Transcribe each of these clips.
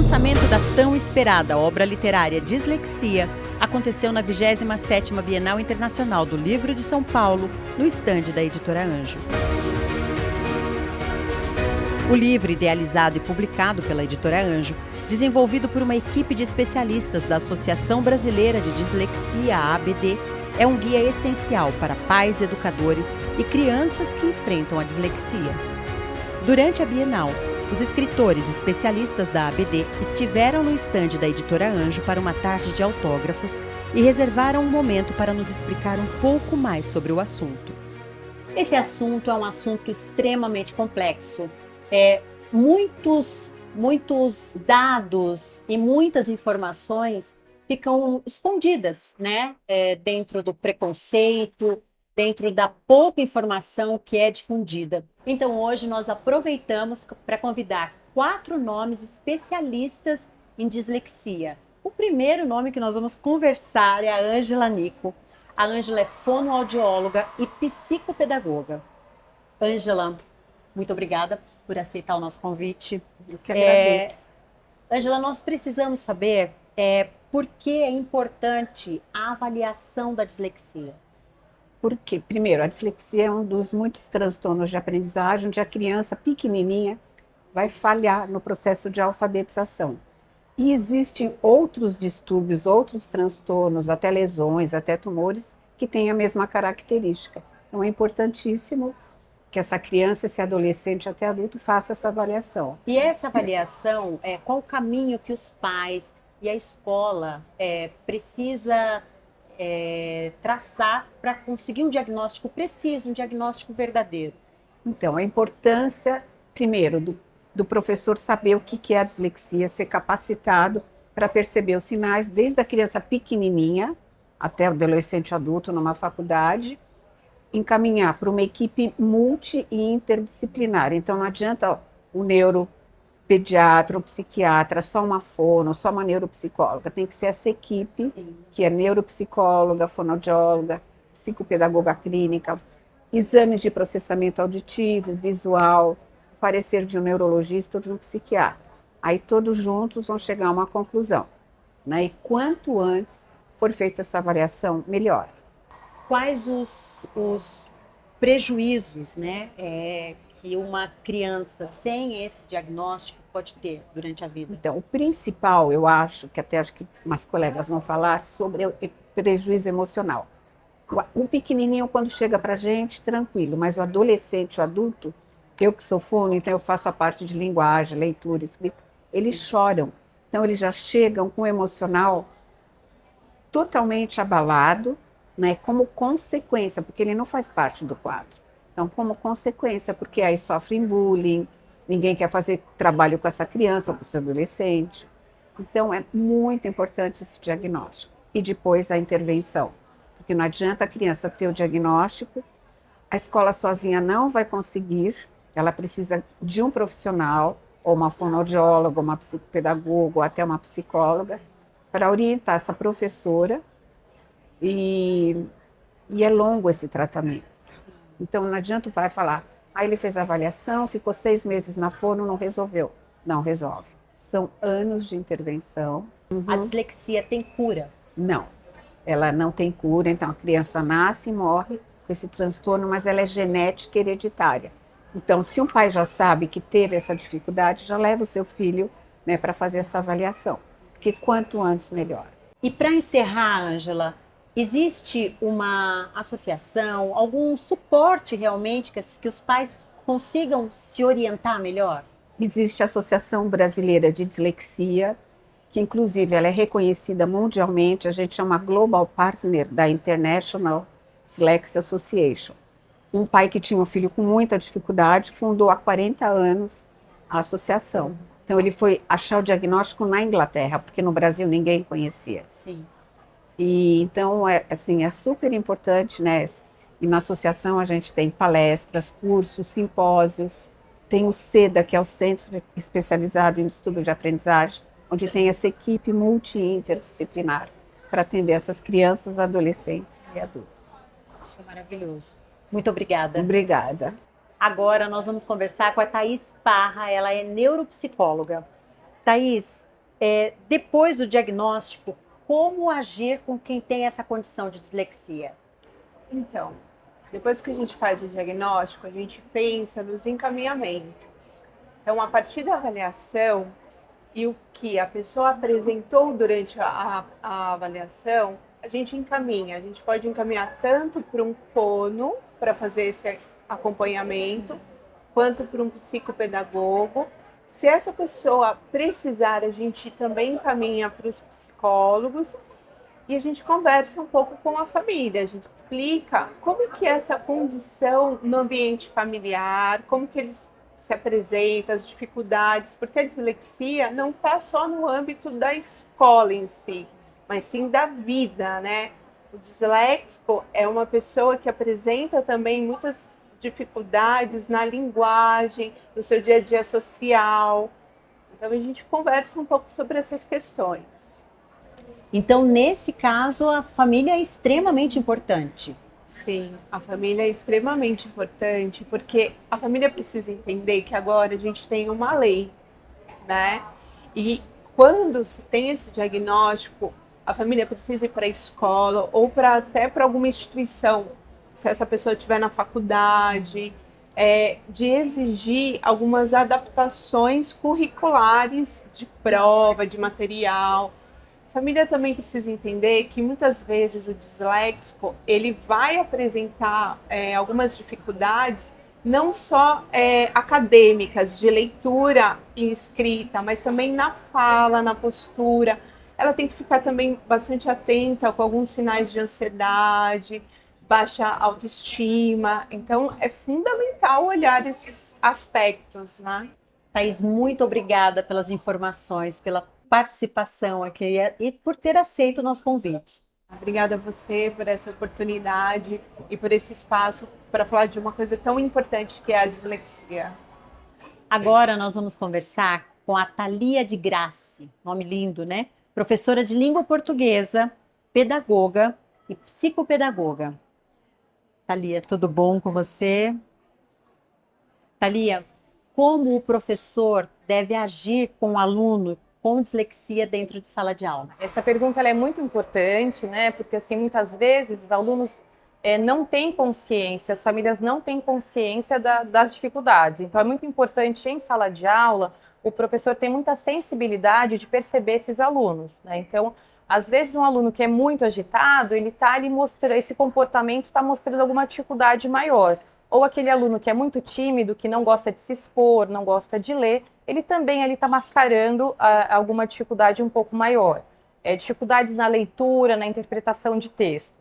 lançamento da tão esperada obra literária Dislexia aconteceu na 27ª Bienal Internacional do Livro de São Paulo, no estande da Editora Anjo. O livro, idealizado e publicado pela Editora Anjo, desenvolvido por uma equipe de especialistas da Associação Brasileira de Dislexia, a ABD, é um guia essencial para pais, educadores e crianças que enfrentam a dislexia. Durante a Bienal, os escritores especialistas da ABD estiveram no estande da Editora Anjo para uma tarde de autógrafos e reservaram um momento para nos explicar um pouco mais sobre o assunto. Esse assunto é um assunto extremamente complexo. Muitos dados e muitas informações ficam escondidas, né? Dentro do preconceito, dentro da pouca informação que é difundida. Então, hoje nós aproveitamos para convidar 4 nomes especialistas em dislexia. O primeiro nome que nós vamos conversar é a Ângela Nico. A Ângela é fonoaudióloga e psicopedagoga. Ângela, muito obrigada por aceitar o nosso convite. Eu que agradeço. Ângela, nós precisamos saber por que é importante a avaliação da dislexia. Porque, primeiro, a dislexia é um dos muitos transtornos de aprendizagem onde a criança pequenininha vai falhar no processo de alfabetização. E existem outros distúrbios, outros transtornos, até lesões, até tumores, que têm a mesma característica. Então, é importantíssimo que essa criança, esse adolescente até adulto faça essa avaliação. E essa avaliação, qual o caminho que os pais e a escola precisa traçar para conseguir um diagnóstico preciso, um diagnóstico verdadeiro? Então, a importância, primeiro, do professor saber o que é a dislexia, ser capacitado para perceber os sinais, desde a criança pequenininha até o adolescente adulto numa faculdade, encaminhar para uma equipe multi e interdisciplinar. Então, não adianta o neuropediatra, o psiquiatra, só uma fono, só uma neuropsicóloga. Tem que ser essa equipe, sim, que é neuropsicóloga, fonoaudióloga, psicopedagoga clínica, exames de processamento auditivo, visual, parecer de um neurologista ou de um psiquiatra. Aí todos juntos vão chegar a uma conclusão, né? E quanto antes for feita essa avaliação, melhor. Quais os prejuízos, né, que uma criança sem esse diagnóstico pode ter durante a vida? Então, o principal, eu acho que umas colegas vão falar sobre o prejuízo emocional. O pequenininho, quando chega para a gente, tranquilo, mas o adolescente, o adulto, eu que sou fono, então eu faço a parte de linguagem, leitura, escrita, eles sim, choram. Então, eles já chegam com o emocional totalmente abalado, né, como consequência, porque ele não faz parte do quadro. Então, como consequência, porque aí sofrem bullying, ninguém quer fazer trabalho com essa criança ou com esse adolescente. Então, é muito importante esse diagnóstico. E depois a intervenção. Porque não adianta a criança ter o diagnóstico, a escola sozinha não vai conseguir, ela precisa de um profissional, ou uma fonoaudióloga, uma psicopedagoga, ou até uma psicóloga, para orientar essa professora. E é longo esse tratamento. Então, não adianta o pai falar, ele fez a avaliação, ficou 6 meses na fono, não resolveu. Não resolve. São anos de intervenção. A dislexia tem cura? Não, ela não tem cura. Então, a criança nasce e morre com esse transtorno, mas ela é genética e hereditária. Então, se um pai já sabe que teve essa dificuldade, já leva o seu filho, né, para fazer essa avaliação. Porque quanto antes, melhor. E para encerrar, Ângela, existe uma associação, algum suporte realmente que os pais consigam se orientar melhor? Existe a Associação Brasileira de Dislexia, que inclusive ela é reconhecida mundialmente, a gente é uma Global Partner da International Dyslexia Association. Um pai que tinha um filho com muita dificuldade fundou há 40 anos a associação. Então ele foi achar o diagnóstico na Inglaterra, porque no Brasil ninguém conhecia. Sim. E então é super importante, né? E na associação a gente tem palestras, cursos, simpósios, tem o CEDA, que é o Centro Especializado em Estudo de Aprendizagem, onde tem essa equipe multi-interdisciplinar para atender essas crianças, adolescentes e adultos. Isso é maravilhoso. Muito obrigada. Obrigada. Agora nós vamos conversar com a Thaís Parra, ela é neuropsicóloga. Thaís, Depois do diagnóstico, como agir com quem tem essa condição de dislexia? Então, depois que a gente faz o diagnóstico, a gente pensa nos encaminhamentos. Então, a partir da avaliação e o que a pessoa apresentou durante a avaliação, a gente encaminha. A gente pode encaminhar tanto para um fono, para fazer esse acompanhamento, quanto para um psicopedagogo. Se essa pessoa precisar, a gente também encaminha para os psicólogos e a gente conversa um pouco com a família. A gente explica como que é essa condição no ambiente familiar, como que eles se apresentam, as dificuldades, porque a dislexia não está só no âmbito da escola em si, mas sim da vida, né? O disléxico é uma pessoa que apresenta também muitas dificuldades na linguagem, no seu dia a dia social. Então, a gente conversa um pouco sobre essas questões. Então, nesse caso, a família é extremamente importante. Sim, a família é extremamente importante, porque a família precisa entender que agora a gente tem uma lei, né? E quando se tem esse diagnóstico, a família precisa ir para a escola ou até para alguma instituição, se essa pessoa estiver na faculdade, de exigir algumas adaptações curriculares de prova, de material. A família também precisa entender que muitas vezes o disléxico ele vai apresentar algumas dificuldades não só acadêmicas de leitura e escrita, mas também na fala, na postura. Ela tem que ficar também bastante atenta com alguns sinais de ansiedade, baixa autoestima. Então é fundamental olhar esses aspectos, né? Thaís, muito obrigada pelas informações, pela participação aqui e por ter aceito o nosso convite. Obrigada a você por essa oportunidade e por esse espaço para falar de uma coisa tão importante que é a dislexia. Agora nós vamos conversar com a Thalia de Grassi, nome lindo, né? Professora de língua portuguesa, pedagoga e psicopedagoga. Thalia, tudo bom com você? Thalia, como o professor deve agir com o aluno com dislexia dentro de sala de aula? Essa pergunta ela é muito importante, né? Porque assim, muitas vezes os alunos não têm consciência, as famílias não têm consciência das dificuldades. Então é muito importante em sala de aula o professor ter muita sensibilidade de perceber esses alunos, né? Então, às vezes um aluno que é muito agitado, ele está ali mostrando, esse comportamento está mostrando alguma dificuldade maior. Ou aquele aluno que é muito tímido, que não gosta de se expor, não gosta de ler, ele também está mascarando alguma dificuldade um pouco maior. Dificuldades na leitura, na interpretação de texto.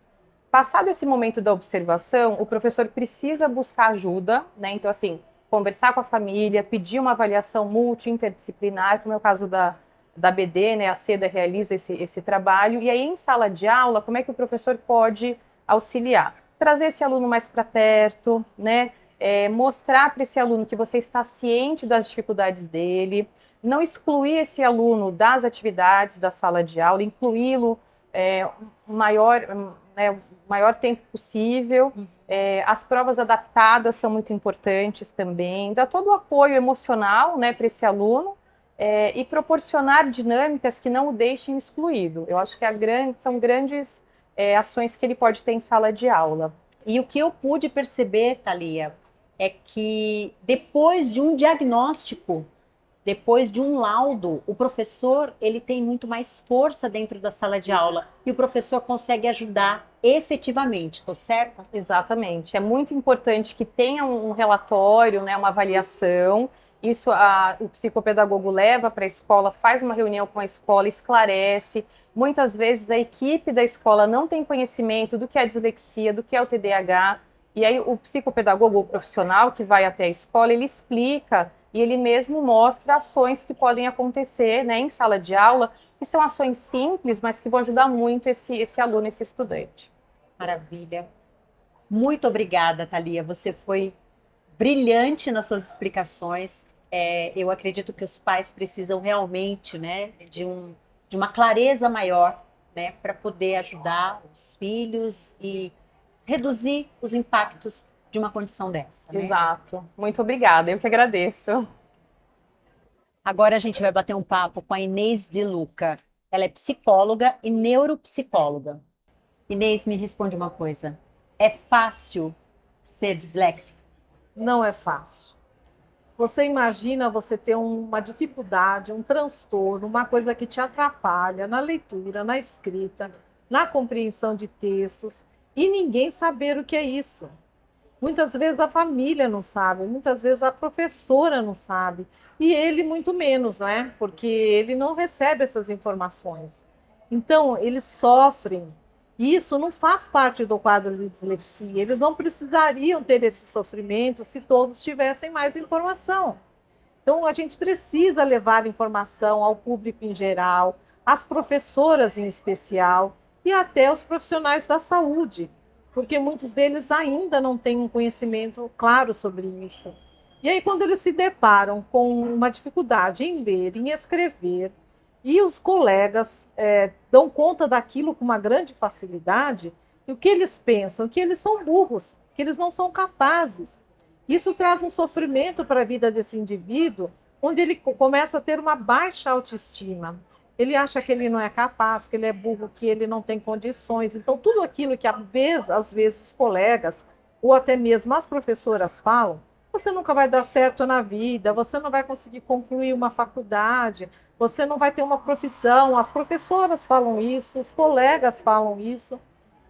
Passado esse momento da observação, o professor precisa buscar ajuda, né? Então, assim, conversar com a família, pedir uma avaliação multi-interdisciplinar, como é o caso da BD, né? A CEDA realiza esse trabalho. E aí, em sala de aula, como é que o professor pode auxiliar? Trazer esse aluno mais para perto, né? Mostrar para esse aluno que você está ciente das dificuldades dele, não excluir esse aluno das atividades da sala de aula, incluí-lo o maior tempo possível. As provas adaptadas são muito importantes também, dar todo o apoio emocional, né, para esse aluno e proporcionar dinâmicas que não o deixem excluído. Eu acho que são grandes ações que ele pode ter em sala de aula. E o que eu pude perceber, Thalia, é que depois de um diagnóstico, depois de um laudo, o professor ele tem muito mais força dentro da sala de aula e o professor consegue ajudar efetivamente, estou certa? Exatamente. É muito importante que tenha um relatório, né, uma avaliação. Isso o psicopedagogo leva para a escola, faz uma reunião com a escola, esclarece. Muitas vezes a equipe da escola não tem conhecimento do que é a dislexia, do que é o TDAH. E aí o psicopedagogo, o profissional que vai até a escola, ele explica e ele mesmo mostra ações que podem acontecer, né, em sala de aula, que são ações simples, mas que vão ajudar muito esse aluno, esse estudante. Maravilha. Muito obrigada, Thalia. Você foi brilhante nas suas explicações. Eu acredito que os pais precisam realmente, né, de uma clareza maior, né, para poder ajudar os filhos e reduzir os impactos de uma condição dessa. Né? Exato. Muito obrigada. Eu que agradeço. Agora a gente vai bater um papo com a Inês de Luca. Ela é psicóloga e neuropsicóloga. Inês, me responde uma coisa. É fácil ser disléxica? Não é fácil. Você imagina você ter uma dificuldade, um transtorno, uma coisa que te atrapalha na leitura, na escrita, na compreensão de textos e ninguém saber o que é isso. Muitas vezes a família não sabe, muitas vezes a professora não sabe e ele muito menos, né? Porque ele não recebe essas informações. Então, eles sofrem. E isso não faz parte do quadro de dislexia. Eles não precisariam ter esse sofrimento se todos tivessem mais informação. Então, a gente precisa levar informação ao público em geral, às professoras em especial e até os profissionais da saúde, porque muitos deles ainda não têm um conhecimento claro sobre isso. E aí, quando eles se deparam com uma dificuldade em ler, em escrever, e os colegas dão conta daquilo com uma grande facilidade, e o que eles pensam? Que eles são burros, que eles não são capazes. Isso traz um sofrimento para a vida desse indivíduo, onde ele começa a ter uma baixa autoestima. Ele acha que ele não é capaz, que ele é burro, que ele não tem condições. Então, tudo aquilo que às vezes os colegas, ou até mesmo as professoras falam, você nunca vai dar certo na vida, você não vai conseguir concluir uma faculdade, você não vai ter uma profissão. As professoras falam isso, os colegas falam isso.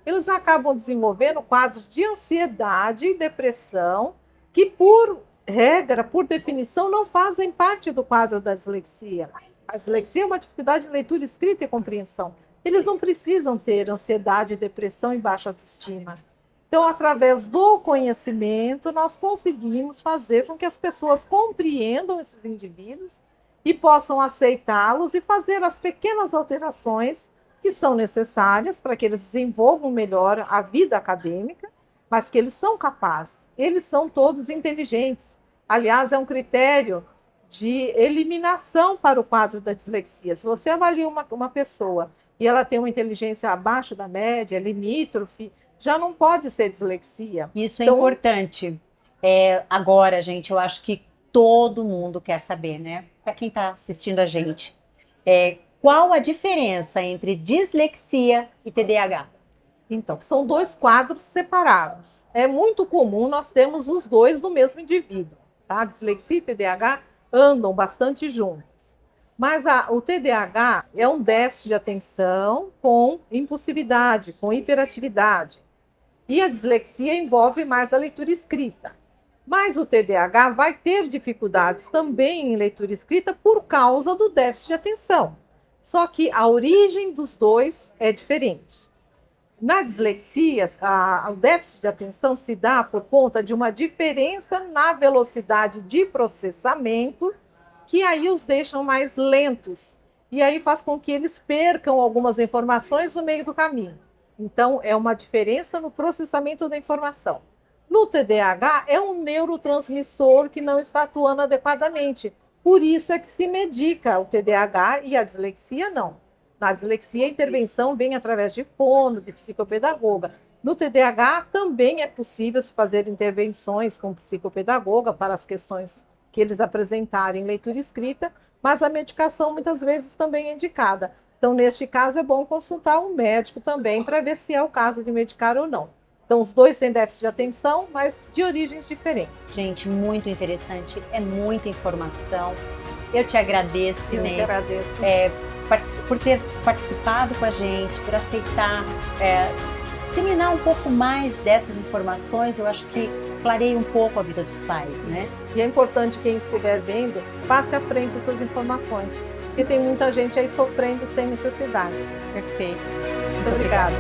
Eles acabam desenvolvendo quadros de ansiedade e depressão que, por regra, por definição, não fazem parte do quadro da dislexia. A dislexia é uma dificuldade de leitura, escrita e compreensão. Eles não precisam ter ansiedade, depressão e baixa autoestima. Então, através do conhecimento, nós conseguimos fazer com que as pessoas compreendam esses indivíduos e possam aceitá-los e fazer as pequenas alterações que são necessárias para que eles desenvolvam melhor a vida acadêmica, mas que eles são capazes, eles são todos inteligentes. Aliás, é um critério de eliminação para o quadro da dislexia. Se você avalia uma pessoa e ela tem uma inteligência abaixo da média, limítrofe, já não pode ser dislexia. Isso é importante. Agora, gente, eu acho que todo mundo quer saber, né? Para quem está assistindo a gente, qual a diferença entre dislexia e TDAH? Então, são dois quadros separados. É muito comum nós termos os dois no mesmo indivíduo. Tá? Dislexia e TDAH andam bastante juntas. Mas o TDAH é um déficit de atenção com impulsividade, com hiperatividade. E a dislexia envolve mais a leitura escrita. Mas o TDAH vai ter dificuldades também em leitura escrita por causa do déficit de atenção. Só que a origem dos dois é diferente. Na dislexia, o déficit de atenção se dá por conta de uma diferença na velocidade de processamento, que aí os deixam mais lentos. E aí faz com que eles percam algumas informações no meio do caminho. Então, é uma diferença no processamento da informação. No TDAH, é um neurotransmissor que não está atuando adequadamente. Por isso é que se medica o TDAH e a dislexia não. Na dislexia, a intervenção vem através de fono, de psicopedagoga. No TDAH, também é possível se fazer intervenções com psicopedagoga para as questões que eles apresentarem em leitura escrita, mas a medicação muitas vezes também é indicada. Então, neste caso, é bom consultar um médico também para ver se é o caso de medicar ou não. Então, os dois têm déficit de atenção, mas de origens diferentes. Gente, muito interessante, é muita informação. Eu te agradeço, Inês. Eu te agradeço. Por ter participado com a gente, por aceitar disseminar um pouco mais dessas informações. Eu acho que clareia um pouco a vida dos pais, né? E é importante que quem estiver vendo, passe à frente essas informações, porque tem muita gente aí sofrendo sem necessidade. Perfeito. Muito obrigada.